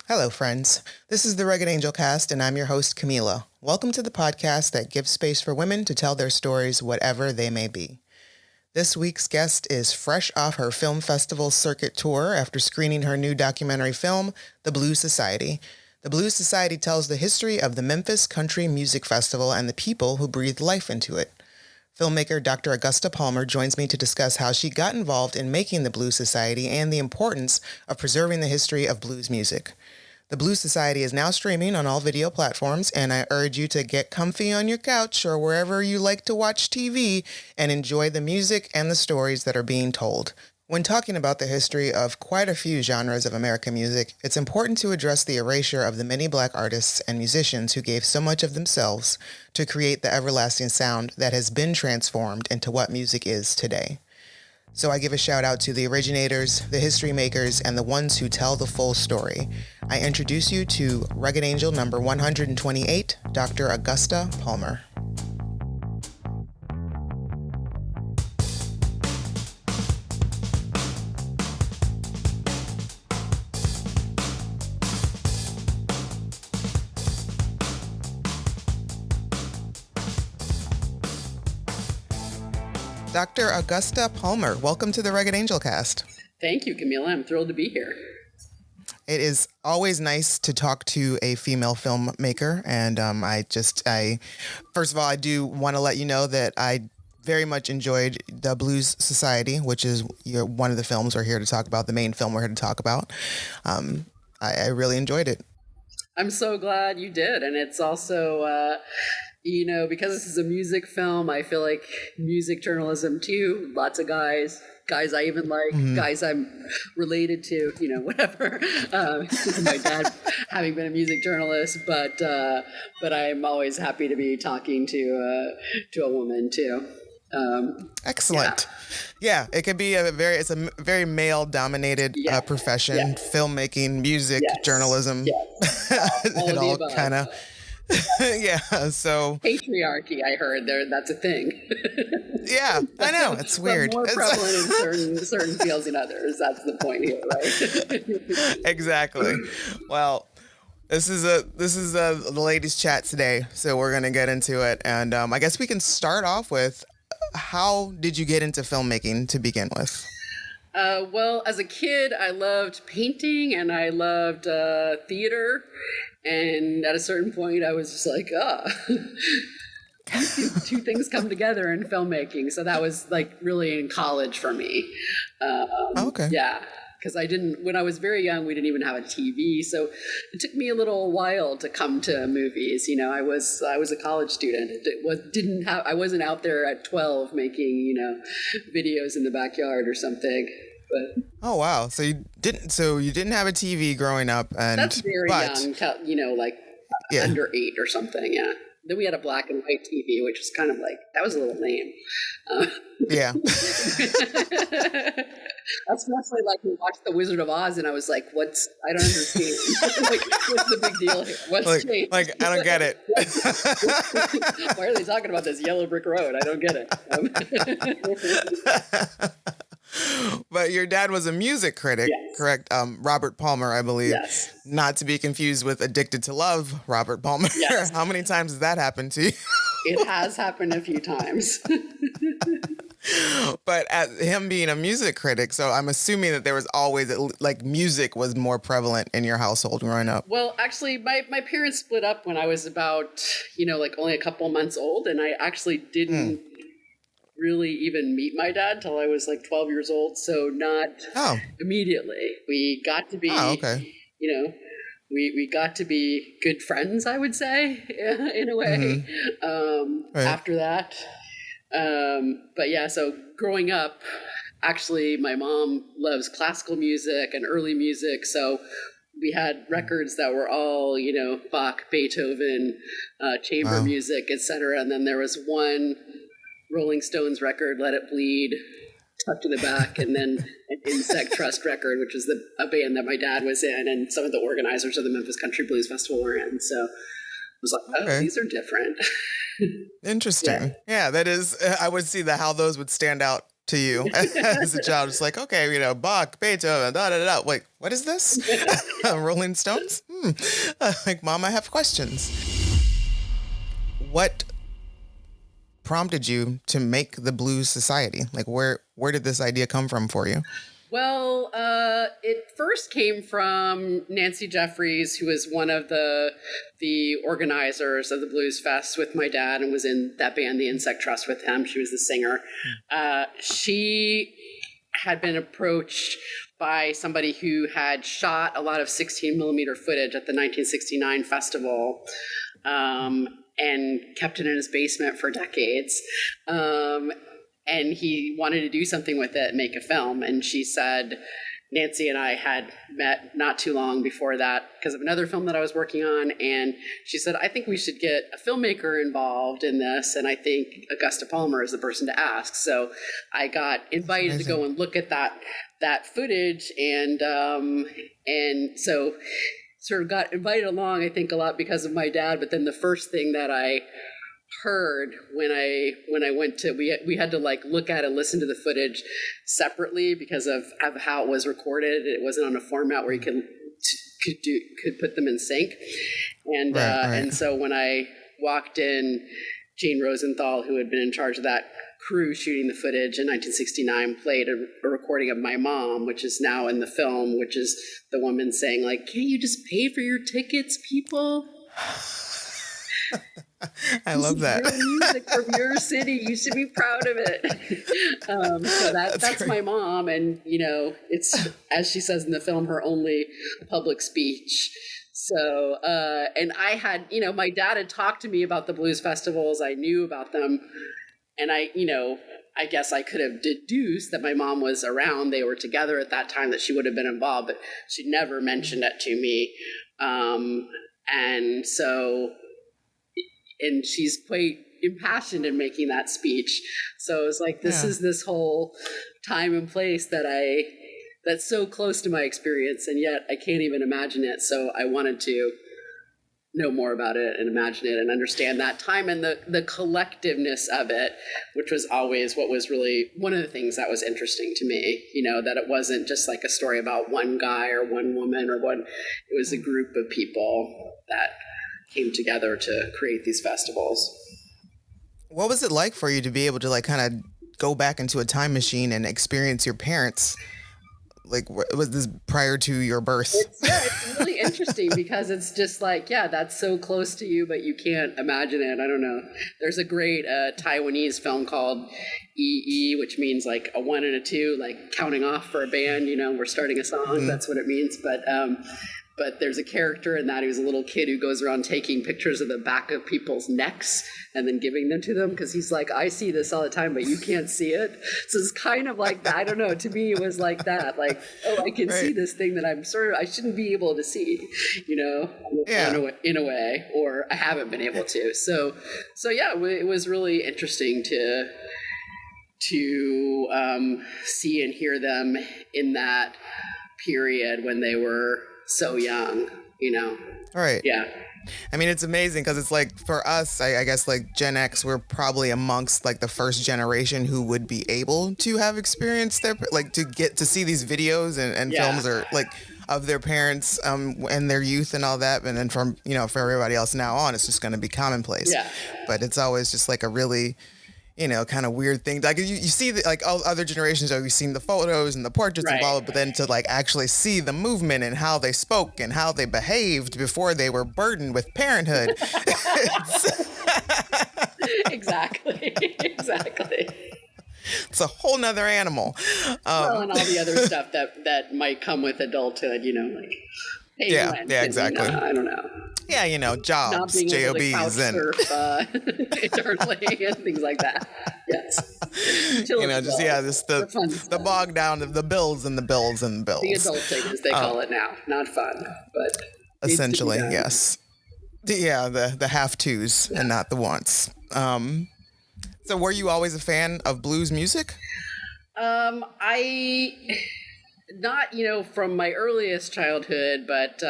Hello, friends. This is the Rugged Angel Cast, and I'm your host, Camila. Welcome to the podcast that gives space for women to tell their stories, whatever they may be. This week's guest is fresh off her film festival circuit tour after screening her new documentary film, The Blues Society. The Blues Society tells the history of the Memphis Country Music Festival and the people who breathed life into it. Filmmaker Dr. Augusta Palmer joins me to discuss how she got involved in making the Blues Society and the importance of preserving the history of blues music. The Blues Society is now streaming on all video platforms, and I urge you to get comfy on your couch or wherever you like to watch TV and enjoy the music and the stories that are being told. When talking about the history of quite a few genres of American music, it's important to address the erasure of the many Black artists and musicians who gave so much of themselves to create the everlasting sound that has been transformed into what music is today. So I give a shout out to the originators, the history makers, and the ones who tell the full story. I introduce you to Rugged Angel number 128, Dr. Augusta Palmer. Dr. Augusta Palmer, welcome to the Rugged Angel Cast. Thank you, Camila. I'm thrilled to be here. It is always nice to talk to a female filmmaker, and first of all, I do want to let you know that I very much enjoyed The Blues Society, which is one of the films we're here to talk about, the main film we're here to talk about. I really enjoyed it. I'm so glad you did, and it's also... because this is a music film, I feel like music journalism too. Lots of guys I even like, guys I'm related to, whatever. My dad having been a music journalist, but I'm always happy to be talking to a woman too. Excellent. Yeah, it could be it's a very male dominated profession, filmmaking, music, journalism. It all kind of. Yeah, so patriarchy, I heard that's a thing. Yeah, I know, it's weird. But more prevalent in certain fields than others. That's the point here, right? Exactly. Well, this is the ladies' chat today, so we're gonna get into it, and I guess we can start off with, how did you get into filmmaking to begin with? Well, as a kid, I loved painting and I loved theater. And at a certain point, I was just like, two things come together in filmmaking. So that was like really in college for me. Okay. Yeah. Because when I was very young, we didn't even have a TV. So it took me a little while to come to movies. I was a college student. I wasn't out there at 12 making, videos in the backyard or something. But oh wow! So you didn't have a TV growing up, and that's very young. Under 8 or something. Yeah. Then we had a black and white TV, which was kind of like, that was a little lame. Yeah. That's mostly like we watched The Wizard of Oz, and I was like, I don't understand. What's the big deal here? What's changed? Like, I don't get it. Why are they talking about this yellow brick road? I don't get it. But your dad was a music critic, correct? Robert Palmer, I believe. Yes. Not to be confused with Addicted to Love, Robert Palmer. Yes. How many times has that happened to you? It has happened a few times. But as him being a music critic, so I'm assuming that there was always, like, music was more prevalent in your household growing up. Well, actually, my parents split up when I was about, only a couple months old, and I actually didn't really even meet my dad till I was like 12 years old. So not immediately. We got to be, we got to be good friends, I would say, in a way, after that. But yeah, so growing up, actually, my mom loves classical music and early music. So we had records that were all, Bach, Beethoven, chamber music, etc. And then there was one Rolling Stones record, Let It Bleed, Tucked to the Back, and then an Insect Trust record, which was a band that my dad was in, and some of the organizers of the Memphis Country Blues Festival were in. So I was like, these are different. Interesting. Yeah, that is, I would see how those would stand out to you as a child? It's like, okay, Bach, Beethoven, da da da. Wait, what is this? Rolling Stones? Like, Mom, I have questions. What prompted you to make the Blues Society? Like, where did this idea come from for you? Well, it first came from Nancy Jeffries, who was one of the organizers of the Blues Fest with my dad and was in that band, the Insect Trust, with him. She was the singer. She had been approached by somebody who had shot a lot of 16 millimeter footage at the 1969 festival and kept it in his basement for decades. And he wanted to do something with it, make a film. And she said, Nancy and I had met not too long before that because of another film that I was working on. And she said, I think we should get a filmmaker involved in this. And I think Augusta Palmer is the person to ask. So I got invited to go and look at that footage. And so sort of got invited along, I think, a lot because of my dad. But then the first thing that I heard when I went to, we had to like look at and listen to the footage separately because of how it was recorded. It wasn't on a format where you could put them in sync. And right. And so when I walked in, Jane Rosenthal, who had been in charge of that crew shooting the footage in 1969, played a recording of my mom, which is now in the film, which is the woman saying like, "Can't you just pay for your tickets, people?" I love that. Real music from your city. You should be proud of it. So that's my mom. And, it's, as she says in the film, her only public speech. So, and I had, my dad had talked to me about the blues festivals. I knew about them. And I guess I could have deduced that my mom was around. They were together at that time, that she would have been involved, but she never mentioned it to me. And so... And she's quite impassioned in making that speech. So it was like, this is this whole time and place that's so close to my experience, and yet I can't even imagine it. So I wanted to know more about it and imagine it and understand that time and the collectiveness of it, which was always what was really one of the things that was interesting to me, that it wasn't just like a story about one guy or one woman or it was a group of people that came together to create these festivals. What was it like for you to be able to like kind of go back into a time machine and experience your parents? Like, was this prior to your birth? It's really interesting because it's just like, that's so close to you, but you can't imagine it. I don't know. There's a great Taiwanese film called EE, which means like a 1 and a 2, like counting off for a band, we're starting a song. Mm-hmm. That's what it means. But there's a character in that who's a little kid who goes around taking pictures of the back of people's necks and then giving them to them because he's like, I see this all the time, but you can't see it. So it's kind of like that. I don't know. To me, it was like that. Like, oh, I can see this thing that I shouldn't be able to see, in a way, or I haven't been able to. So it was really interesting to see and hear them in that period when they were so young, Right. Yeah. I mean, it's amazing because it's like for us, I guess like Gen X, we're probably amongst like the first generation who would be able to have experienced to get to see these videos and films or like of their parents and their youth and all that. And then from, for everybody else now on, it's just going to be commonplace. Yeah. But it's always just like a really, kind of weird thing. Like you see like all other generations, you've seen the photos and the portraits and blah, blah, but then to like actually see the movement and how they spoke and how they behaved before they were burdened with parenthood. Exactly. It's a whole nother animal. And all the other stuff that might come with adulthood, like yeah, exactly. And, I don't know. Yeah, jobs, not being jobs, able to couch surf, internally and things like that. Yes. The bog down of the bills and the bills and the bills. The adulting, as they call it now. Not fun, but essentially, yes. The have-tos and not the wants. So were you always a fan of blues music? Not, from my earliest childhood, but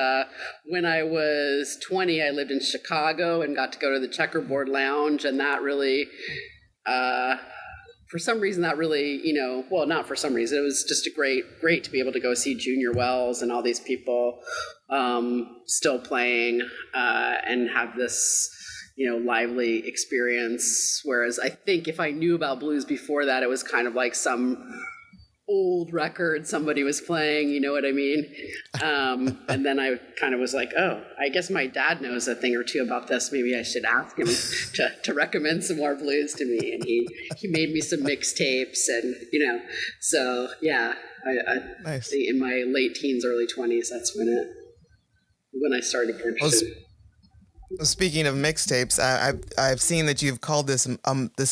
when I was 20, I lived in Chicago and got to go to the Checkerboard Lounge, and that really for some reason that really, well, not for some reason, it was just great to be able to go see Junior Wells and all these people still playing and have this, lively experience. Whereas I think if I knew about blues before that, it was kind of like some old record somebody was playing, you know what I mean? And then I kind of was like, oh, I guess my dad knows a thing or two about this. Maybe I should ask him to recommend some more blues to me. And he made me some mixtapes and, so yeah, Nice. in my late teens, early 20s, that's when I started getting interested. Well, speaking of mixtapes, I've seen that you've called this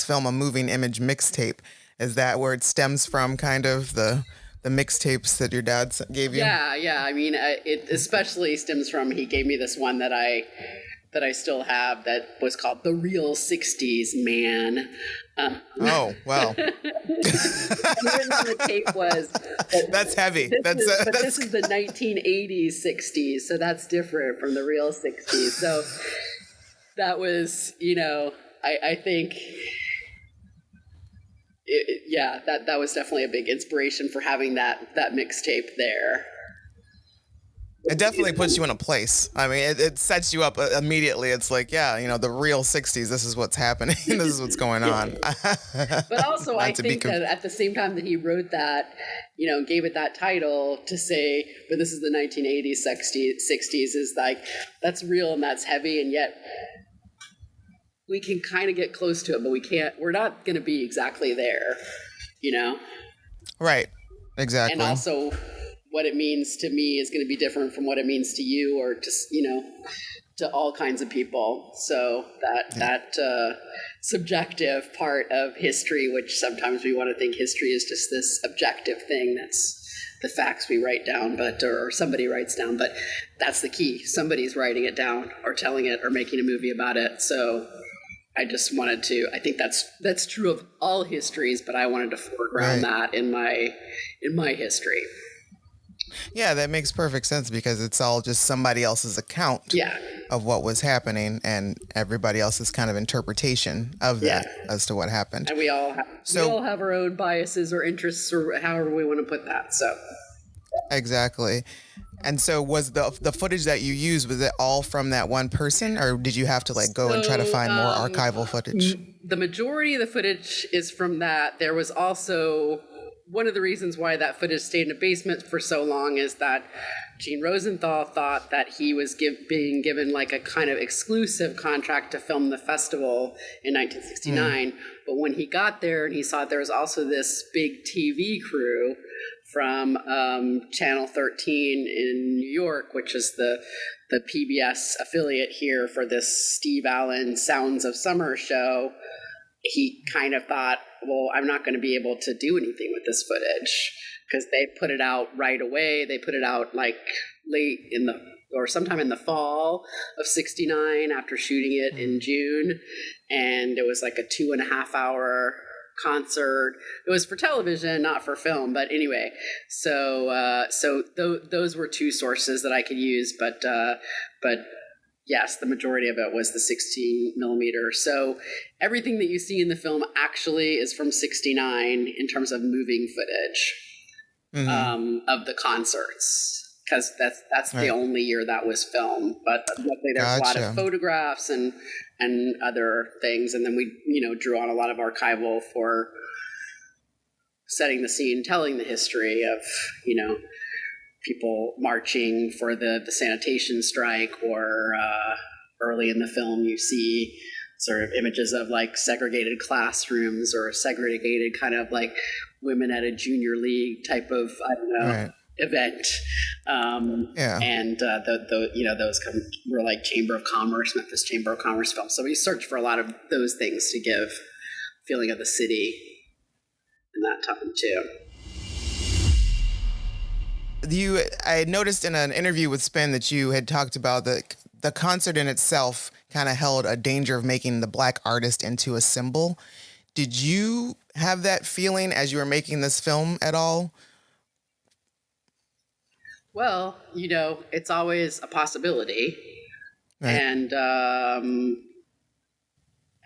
film a moving image mixtape. Is that where it stems from, kind of the mixtapes that your dad gave you? Yeah. I mean, it especially stems from, he gave me this one that I still have that was called The Real 60s Man. Oh, wow. Written on the tape was... That's heavy. This is the 1980s 60s, so that's different from the real 60s. So that was, I think... that was definitely a big inspiration for having that mixtape there. It definitely puts you in a place. I mean, it sets you up immediately. It's like, the real 60s, this is what's happening. This is what's going on. But also, I think that at the same time that he wrote that, gave it that title to say, but this is the 1980s, 60s, is like, that's real and that's heavy, and yet we can kind of get close to it, but we're not going to be exactly there, Right. Exactly. And also what it means to me is going to be different from what it means to you or to, to all kinds of people. So that subjective part of history, which sometimes we want to think history is just this objective thing that's the facts we write down, or somebody writes down, but that's the key. Somebody's writing it down or telling it or making a movie about it. So I just wanted to, I think that's true of all histories, but I wanted to foreground that in my history. Yeah, that makes perfect sense because it's all just somebody else's account of what was happening and everybody else's kind of interpretation of that as to what happened. And we all have our own biases or interests or however we want to put that. So exactly. And so was the footage that you used, was it all from that one person, or did you have to go and try to find more archival footage? The majority of the footage is from that. There was also one of the reasons why that footage stayed in the basement for so long is that Gene Rosenthal thought that he was being given a kind of exclusive contract to film the festival in 1969. But when he got there and he saw there was also this big TV crew from Channel 13 in New York, which is the PBS affiliate here for this Steve Allen Sounds of Summer show, he kind of thought, well, I'm not going to be able to do anything with this footage because they put it out right away. They put it out late or sometime in the fall of 69 after shooting it in June. And it was a 2.5 hour concert. It was for television, not for film, but anyway, so those were two sources that I could use, but yes, the majority of it was the 16 millimeter. So everything that you see in the film actually is from 69 in terms of moving footage of the concerts, because that's the only year that was filmed. But luckily there's a lot of photographs and other things. And then we, drew on a lot of archival for setting the scene, telling the history of, people marching for the sanitation strike, or early in the film you see sort of images of segregated classrooms or segregated kind of women at a junior league type of, event. And those were Chamber of Commerce, Memphis Chamber of Commerce films. So we searched for a lot of those things to give feeling of the city in that time too. I noticed in an interview with Spin that you had talked about the concert in itself kind of held a danger of making the Black artist into a symbol. Did you have that feeling as you were making this film at all? Well, it's always a possibility. Right.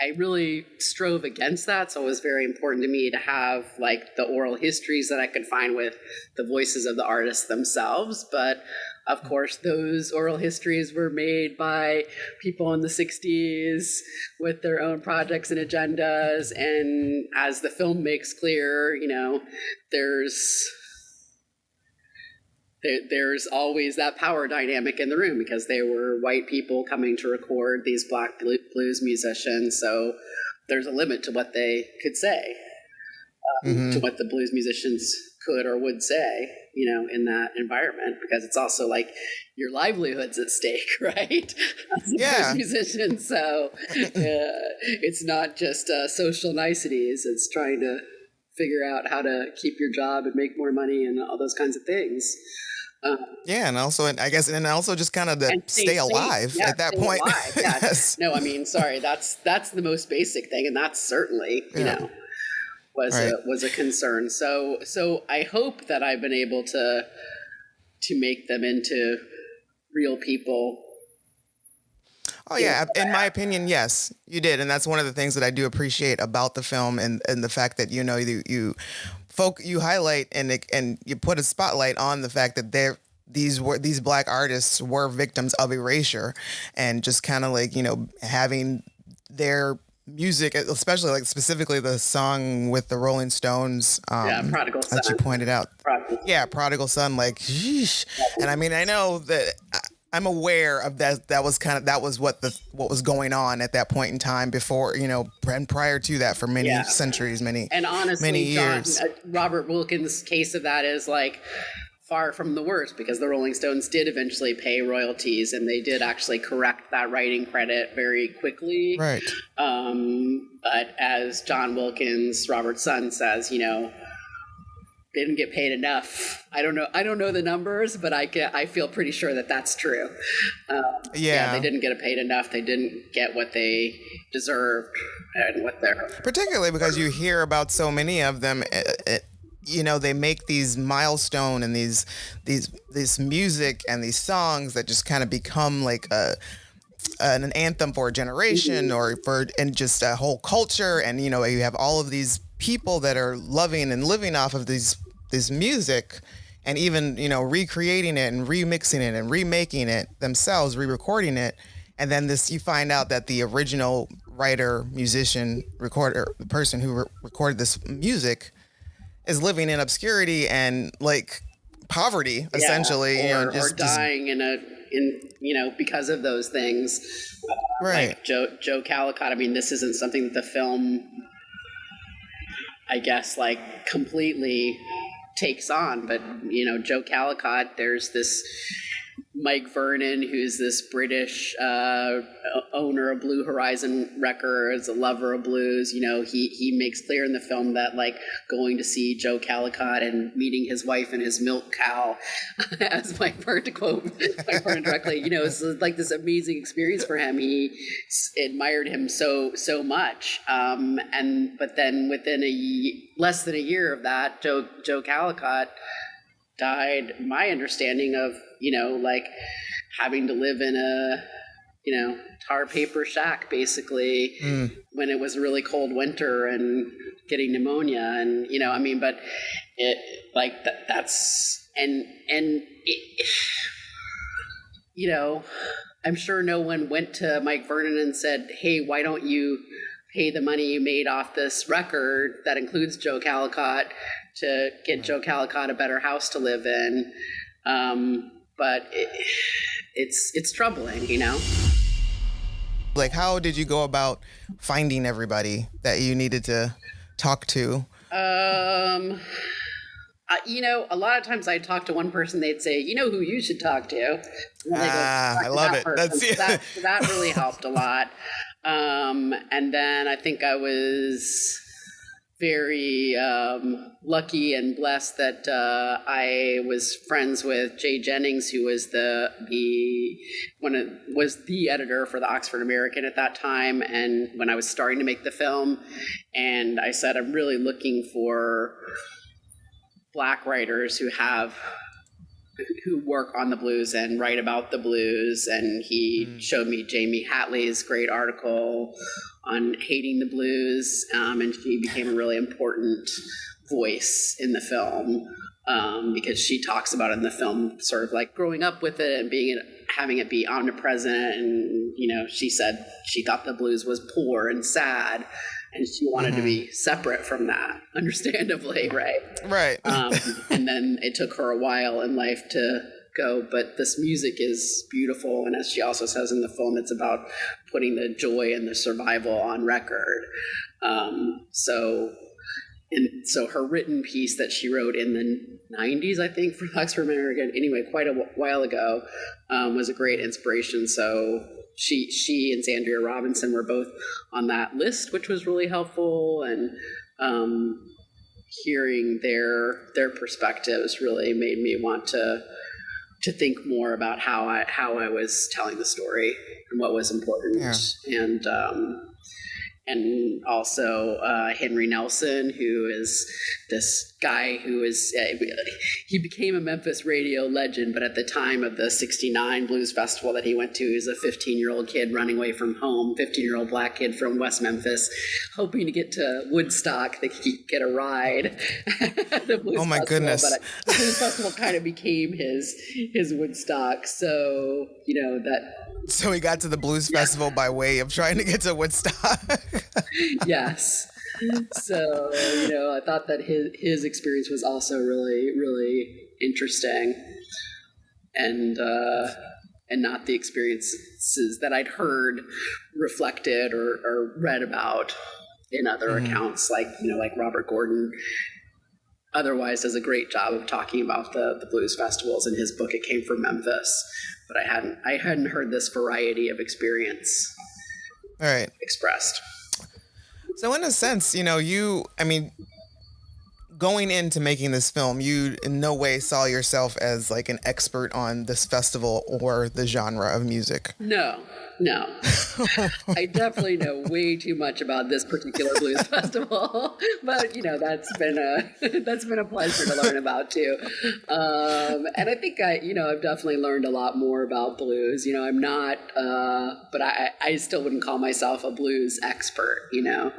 I really strove against that. So it was very important to me to have like the oral histories that I could find with the voices of the artists themselves. But of course, those oral histories were made by people in the 60s with their own projects and agendas. And as the film makes clear, there's always that power dynamic in the room because they were white people coming to record these black blues musicians. So there's a limit to what they could say, to what the blues musicians could or would say, in that environment, because it's also like your livelihood's at stake, right? As blues musicians. So it's not just social niceties. It's trying to figure out how to keep your job and make more money and all those kinds of things. And also just kind of stay alive at that point. Yes. No, I mean, sorry, that's the most basic thing, and that's certainly was a concern. So I hope that I've been able to make them into real people. Oh yeah, in my opinion, yes, you did, and that's one of the things that I do appreciate about the film, and the fact that you highlight and you put a spotlight on the fact that these black artists were victims of erasure, and just kind of like having their music, especially like specifically the song with the Rolling Stones, Prodigal Son, that you pointed out. Prodigal Son, like, sheesh. And I mean, I know that I'm aware of that. That was what was going on at that point in time before, and prior to that for many centuries, and honestly, many years. John, Robert Wilkins' case of that is like far from the worst, because the Rolling Stones did eventually pay royalties, and they did actually correct that writing credit very quickly. Right. But as John Wilkins, Robert's son, says, they didn't get paid enough. I don't know the numbers, but I feel pretty sure that that's true. They didn't get paid enough. They didn't get what they deserved and what they're... Particularly because you hear about so many of them, they make these milestone and this music and these songs that just kind of become like an anthem for a generation, or and just a whole culture. And, you have all of these people that are loving and living off of this music, and even, recreating it and remixing it and remaking it themselves, re-recording it. And then you find out that the original writer, musician, recorder, the person who recorded this music is living in obscurity and like poverty, essentially, or dying because of those things. Right. Like Joe Calicott. I mean, this isn't something that the film, I guess, like completely takes on, but Joe Calicott, there's this Mike Vernon, who's this British owner of Blue Horizon Records, a lover of blues. He makes clear in the film that like going to see Joe Calicott and meeting his wife and his milk cow, as Mike Vernon, to quote Mike Vernon directly, it's like this amazing experience for him. He admired him so much, but then within less than a year of that, Joe Calicott died. My understanding of like having to live in a tar paper shack basically when it was a really cold winter and getting pneumonia, and but it like that's and it, I'm sure no one went to Mike Vernon and said, hey, why don't you pay the money you made off this record that includes Joe Calicott to get Joe Calicott a better house to live in. But it's troubling, Like, how did you go about finding everybody that you needed to talk to? A lot of times I'd talk to one person, they'd say, who you should talk to. I love it. That really helped a lot. And then I think I was very lucky and blessed that I was friends with Jay Jennings, who was was the editor for the Oxford American at that time, and when I was starting to make the film. And I said, I'm really looking for Black writers who who work on the blues and write about the blues. And he showed me Jamie Hatley's great article on hating the blues. And she became a really important voice in the film because she talks about it in the film, sort of like growing up with it and having it be omnipresent. And, you know, she said she thought the blues was poor and sad, and she wanted to be separate from that, understandably, right? Right. And then it took her a while in life to go, but this music is beautiful. And as she also says in the film, it's about putting the joy and the survival on record. So her written piece that she wrote in the 90s, I think, for Oxford American, anyway, quite a while ago, was a great inspiration. So she and Zandria Robinson were both on that list, which was really helpful. And hearing their perspectives really made me want to think more about how I was telling the story and what was important. Yeah. And also Henry Nelson, who is this guy who is, he became a Memphis radio legend, but at the time of the 69 Blues Festival that he went to, he was a 15-year-old kid running away from home, 15-year-old black kid from West Memphis, hoping to get to Woodstock, that he could get a ride at the Blues Festival. My goodness. But the Blues Festival kind of became his Woodstock. So, you know, So he got to the Blues Festival by way of trying to get to Woodstock. Yes. So, you know, I thought that his experience was also really, really interesting, and not the experiences that I'd heard reflected or read about in other accounts, like, you know, like Robert Gordon otherwise does a great job of talking about the blues festivals in his book It Came from Memphis, but I hadn't heard this variety of experience expressed. So in a sense, you know, going into making this film, you in no way saw yourself as like an expert on this festival or the genre of music. No. I definitely know way too much about this particular blues festival, but you know, that's been a pleasure to learn about too. And I think I've definitely learned a lot more about blues. You know, I'm not, but I still wouldn't call myself a blues expert, you know.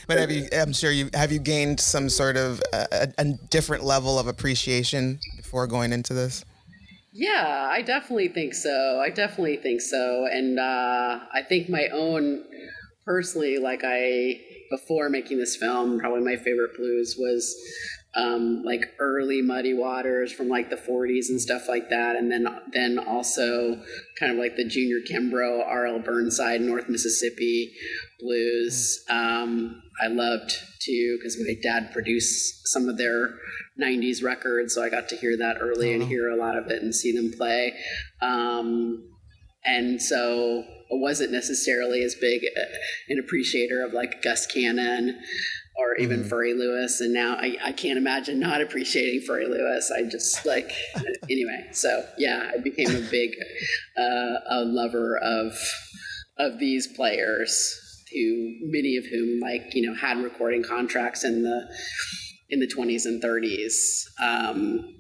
But have you gained some sort of a different level of appreciation before going into this? Yeah, I definitely think so. And I think my own, personally, before making this film, probably my favorite blues was like early Muddy Waters from like the 40s and stuff like that. And then also kind of like the Junior Kimbrough, R.L. Burnside, North Mississippi blues. I loved too, because my dad produced some of their 90s records, so I got to hear that early and hear a lot of it and see them play. And so I wasn't necessarily as big an appreciator of like Gus Cannon or even Furry Lewis, and now I can't imagine not appreciating Furry Lewis. I just anyway. So yeah, I became a big a lover of these players, many of whom had recording contracts in the 20s and 30s,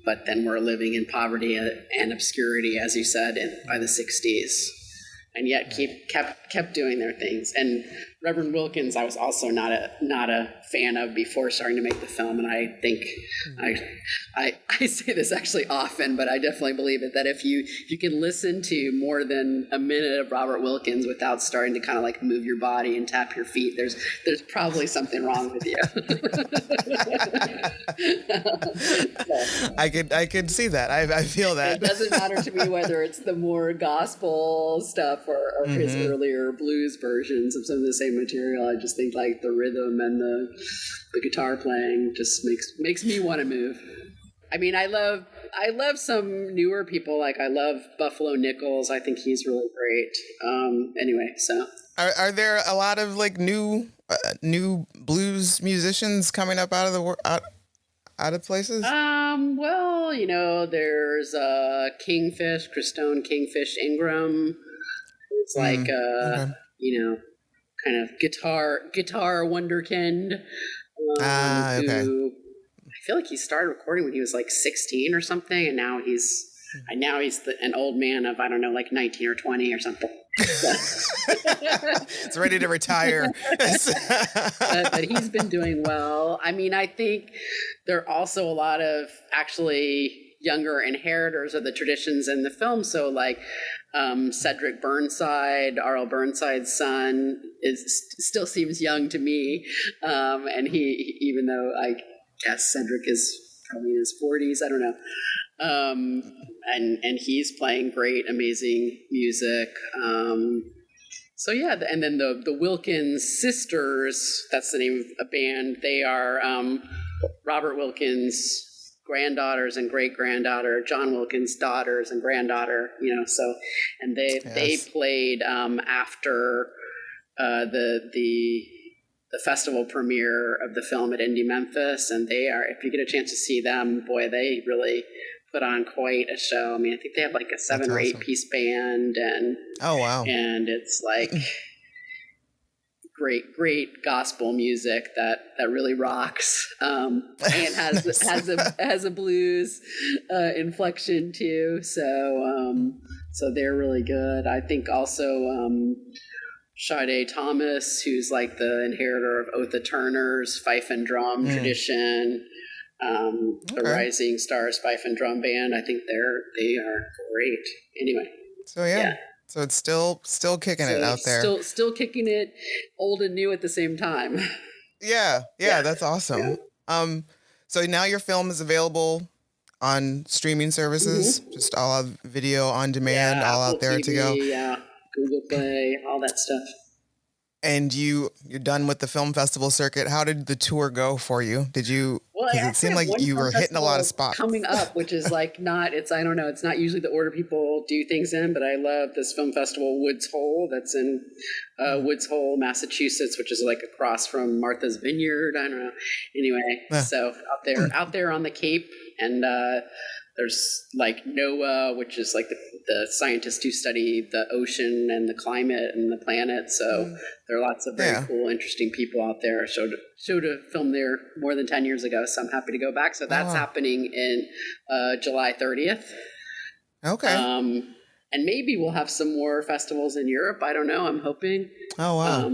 but then were living in poverty and obscurity, as you said, by the 60s, and yet kept doing their things. And Reverend Wilkins, I was also not a fan of before starting to make the film, and I think I say this actually often, but I definitely believe it, that if you can listen to more than a minute of Robert Wilkins without starting to kind of like move your body and tap your feet, there's probably something wrong with you. I could see that. I feel that. It doesn't matter to me whether it's the more gospel stuff or his earlier blues versions of some of the same material. I just think like the rhythm and the guitar playing just makes me want to move. I mean, I love some newer people. Like I love Buffalo Nichols. I think he's really great. Anyway, so are there a lot of like new blues musicians coming up out of places? Well, there's Kingfish, Christone Kingfish Ingram. It's like kind of guitar wonderkind. Okay. Who feel like he started recording when he was like 16 or something, and now he's an old man of, I don't know, like 19 or 20 or something. It's ready to retire. But he's been doing well. I mean, I think there are also a lot of actually younger inheritors of the traditions in the film. So like Cedric Burnside, R.L. Burnside's son, still seems young to me. And he, even though I guess Cedric is probably in his 40s, I don't know. And he's playing great, amazing music. So yeah, and then the Wilkins sisters, that's the name of a band. They are Robert Wilkins' granddaughters and great-granddaughter, John Wilkins' daughters and granddaughter, so, and they played after the festival premiere of the film at Indie Memphis, and they are, if you get a chance to see them, boy, they really put on quite a show. I mean, I think they have like a 7 or 8 piece band, and oh wow, and it's like great gospel music that really rocks, and has a blues inflection too. So they're really good. I think also Sade Thomas, who's like the inheritor of Otha Turner's fife and drum tradition. The Rising Stars Fife and Drum Band. I think they are great. Anyway. So yeah. So it's still kicking it out there. Still kicking it, old and new at the same time. Yeah, that's awesome. Yeah. So now your film is available on streaming services, just all of video on demand, all out there TV, to go. Yeah, Google Play, all that stuff. And you're done with the film festival circuit. How did the tour go for you? Did you? Because it seemed like you were hitting a lot of spots coming up, which is like I don't know. It's not usually the order people do things in, but I love this film festival, Woods Hole, that's in Woods Hole, Massachusetts, which is like across from Martha's Vineyard. I don't know. Anyway, so out there on the Cape, and there's like NOAA, which is like the scientists who study the ocean and the climate and the planet. So there are lots of very cool, interesting people out there. Showed a film there more than 10 years ago, so I'm happy to go back. So that's happening in July 30th. Okay. And maybe we'll have some more festivals in Europe. I don't know. I'm hoping. Oh, wow.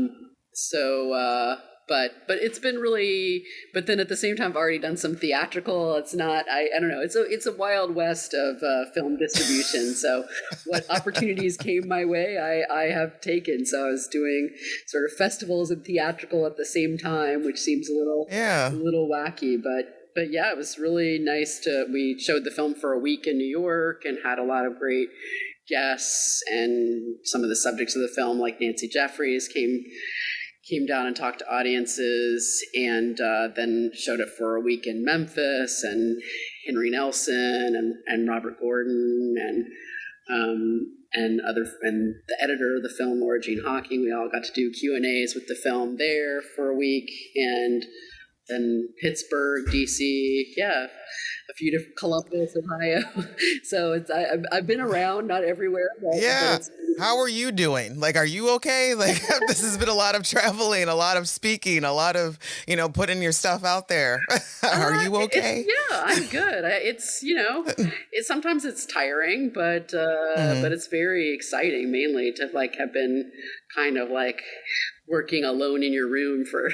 But it's been really, but then at the same time, I've already done some theatrical. It's not, I don't know. It's a wild west of film distribution. So what opportunities came my way, I have taken. So I was doing sort of festivals and theatrical at the same time, which seems a little wacky, but yeah, it was really nice we showed the film for a week in New York and had a lot of great guests, and some of the subjects of the film, like Nancy Jeffries, came down and talked to audiences, and then showed it for a week in Memphis, and Henry Nelson and Robert Gordon and the editor of the film, Laura Jean Hawking. We all got to do Q&As with the film there for a week, and then Pittsburgh, DC, a few different, Columbus, Ohio. So I've been around, not everywhere. But how are you doing? Like, are you okay? Like, this has been a lot of traveling, a lot of speaking, a lot of, putting your stuff out there. Are you okay? I'm good. Sometimes it's tiring, but it's very exciting, mainly to have been kind of working alone in your room for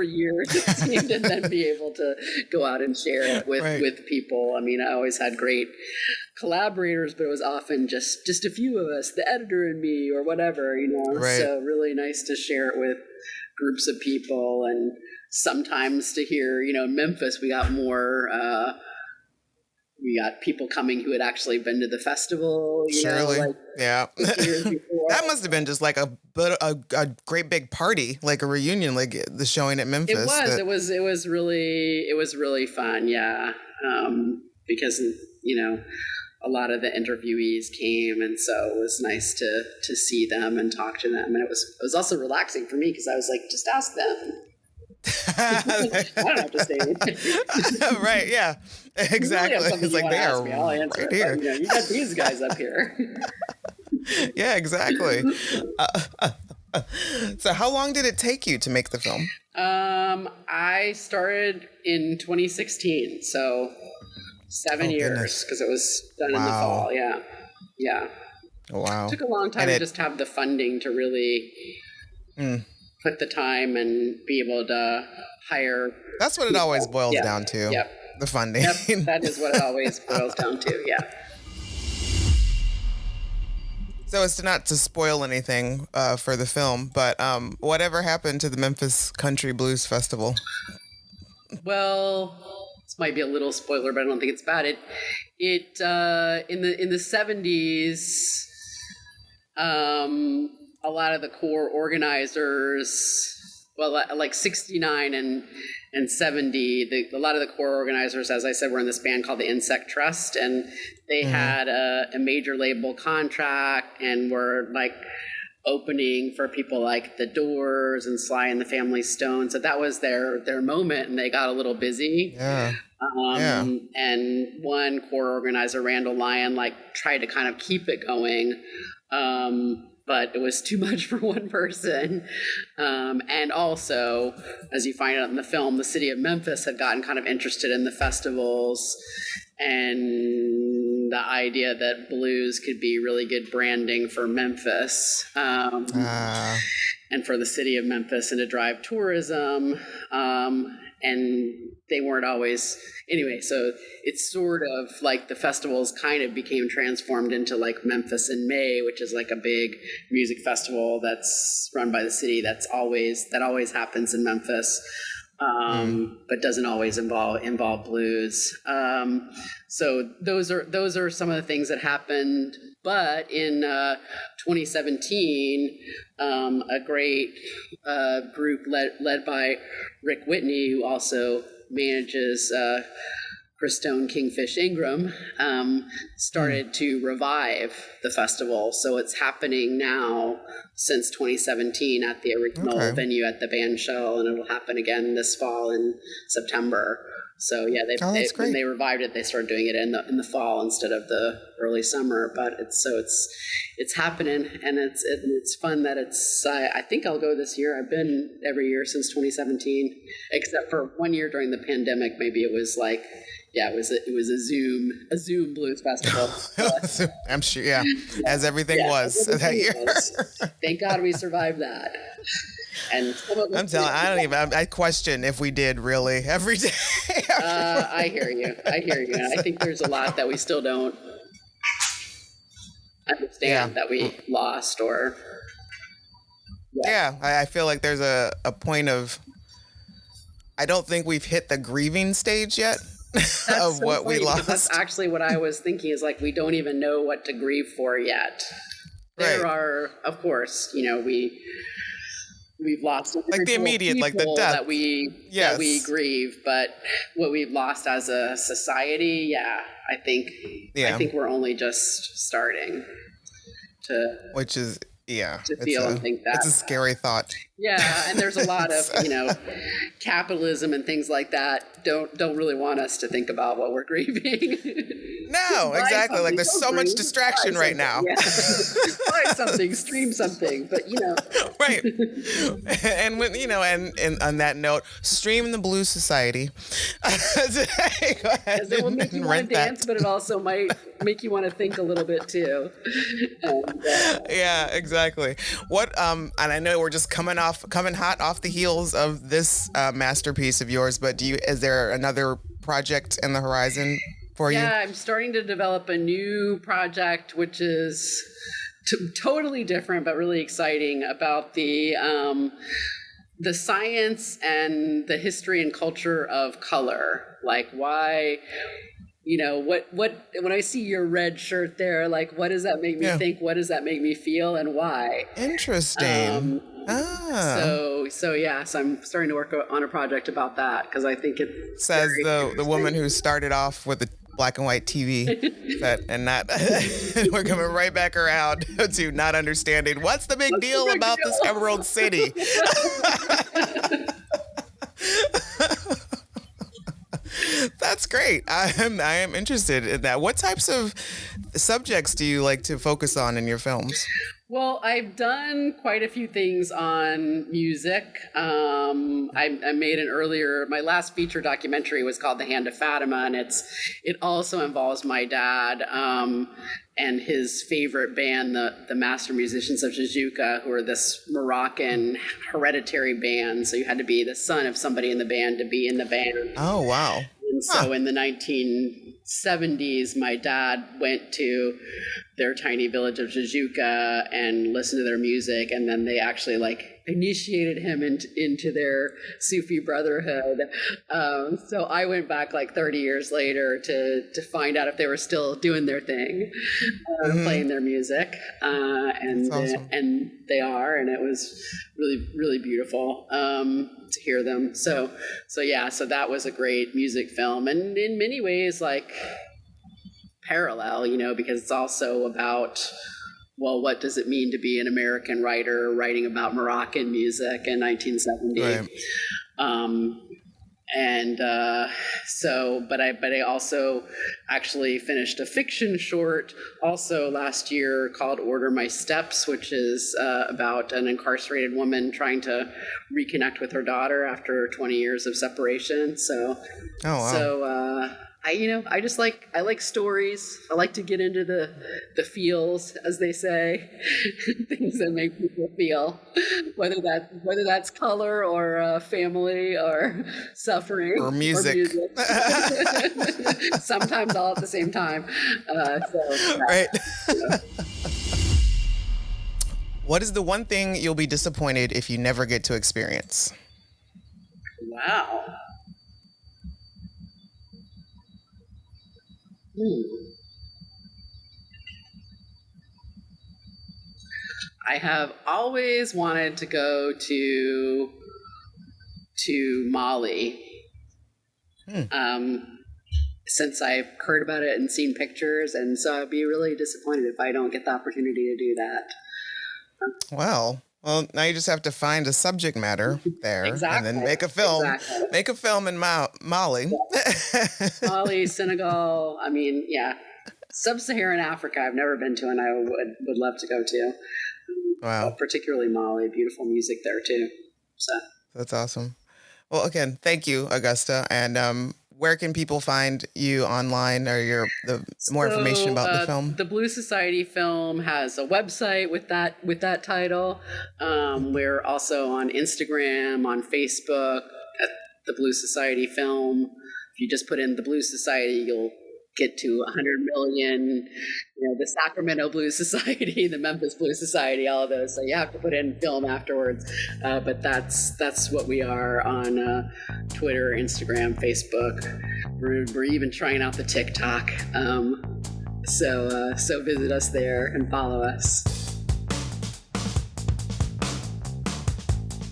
years, it seemed, and then be able to go out and share it with people. I mean, I always had great collaborators, but it was often just a few of us, the editor and me, or whatever, So really nice to share it with groups of people, and sometimes to hear, in Memphis, we got more. We got people coming who had actually been to the festival. Surely, that must have been just like a great big party, like a reunion, like the showing at Memphis. It was really fun, because a lot of the interviewees came, and so it was nice to see them and talk to them, and it was also relaxing for me because I was like, just ask them. I don't have to say anything. Right, yeah. Exactly. Really, it's like they are right here. But, you got these guys up here. Yeah, exactly. So how long did it take you to make the film? I started in 2016, so 7 years, because it was done in the fall. Yeah. Wow. It took a long time to just have the funding to really put the time and be able to hire. That's what it always boils down to. Yep. The funding. Yep. That is what it always boils down to. Yeah. So as not to spoil anything for the film, but whatever happened to the Memphis Country Blues Festival? Well, this might be a little spoiler, but I don't think it's bad. It in the 70s, a lot of the core organizers, well, like 69 and 70, a lot of the core organizers, as I said, were in this band called the Insect Trust, and they had a major label contract and were like opening for people like The Doors and Sly and the Family Stone. So that was their moment, and they got a little busy. Yeah. And one core organizer, Randall Lyon, tried to kind of keep it going. But it was too much for one person. And also, as you find out in the film, the city of Memphis had gotten kind of interested in the festivals and the idea that blues could be really good branding for Memphis and for the city of Memphis, and to drive tourism. And they weren't always, anyway, so it's sort of like the festivals kind of became transformed into like Memphis in May, which is like a big music festival that's run by the city that always happens in Memphis, but doesn't always involve blues. So those are some of the things that happened. But in 2017, a great group led by Rick Whitney, who also manages Christone Kingfish Ingram, started to revive the festival. So it's happening now since 2017 at the original venue at the Band Shell, and it'll happen again this fall in September. So yeah, when they revived it, they started doing it in the fall instead of the early summer. But it's happening, and it's fun that it's. I think I'll go this year. I've been every year since 2017, except for 1 year during the pandemic. Maybe it was like, it was a Zoom blues festival. I'm sure, as everything was that year. Thank God we survived that. And I question if we did really every day. I hear you. And I think there's a lot that we still don't understand that we lost or. I feel like there's a point of, I don't think we've hit the grieving stage yet of what we lost. That's actually what I was thinking, is like, we don't even know what to grieve for yet. There are, of course, we've lost like the immediate, like the death that we grieve, but what we've lost as a society, I think we're only just starting to, which is to feel and think that. It's a scary thought. Yeah, and there's a lot of capitalism and things like that don't really want us to think about what we're grieving. No, exactly. Like, there's so much distraction right now. Yeah. Buy something, stream something, but right. And when and on that note, stream the Blues Society. Go ahead. Because it will make you want to dance, but it also might make you want to think a little bit too. Yeah, exactly. What and I know we're just coming hot off the heels of this masterpiece of yours, but is there another project in the horizon for you? Yeah, I'm starting to develop a new project, which is totally different but really exciting, about the science and the history and culture of color. Like, why, what when I see your red shirt there, like, what does that make me think? What does that make me feel, and why? Interesting. So I'm starting to work on a project about that, because I think it says the woman who started off with the black and white TV set, and not we're coming right back around to not understanding what's the big deal about this Emerald City. That's great. I am interested in that. What types of subjects do you like to focus on in your films? Well, I've done quite a few things on music. I made my last feature documentary was called The Hand of Fatima, and it also involves my dad and his favorite band, the Master Musicians of Tijuca, who are this Moroccan hereditary band. So you had to be the son of somebody in the band to be in the band. Oh, wow. And so in the 1970s, my dad went to their tiny village of Tijuca and listened to their music, and then they actually initiated him into their Sufi brotherhood. So I went back 30 years later to find out if they were still doing their thing, playing their music, awesome. And they are, and it was really, really beautiful to hear them. So that was a great music film, and in many ways parallel, because it's also about, well, what does it mean to be an American writer writing about Moroccan music in 1970? Right. But I also actually finished a fiction short also last year called Order My Steps, which is about an incarcerated woman trying to reconnect with her daughter after 20 years of separation. So, oh, wow. So, I just I like stories. I like to get into the feels, as they say, things that make people feel, whether that's color or family or suffering or music. Sometimes all at the same time. Right. What is the one thing you'll be disappointed if you never get to experience? Wow. I have always wanted to go to Mali. Since I've heard about it and seen pictures, and so I'd be really disappointed if I don't get the opportunity to do that. Well, now you just have to find a subject matter there, exactly. And then make a film. Exactly. Make a film in Mali. Mali, Senegal. I mean, yeah. Sub-Saharan Africa I've never been to, and I would love to go to. Wow. Particularly Mali. Beautiful music there, too. So that's awesome. Well, again, thank you, Augusta. And where can people find you online, or more information about the film? The Blue Society film has a website with that title. We're also on Instagram, on Facebook at the Blue Society Film. If you just put in the Blue Society, you'll get to 100 million, the Sacramento Blues Society, the Memphis Blues Society, all of those. So you have to put in film afterwards. But that's what we are on Twitter, Instagram, Facebook. We're even trying out the TikTok. So visit us there and follow us.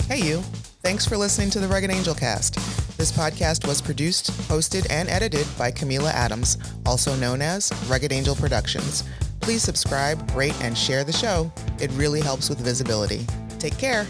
Hey you. Thanks for listening to the Rugged Angel Cast. This podcast was produced, hosted, and edited by Camila Adams, also known as Rugged Angel Productions. Please subscribe, rate, and share the show. It really helps with visibility. Take care.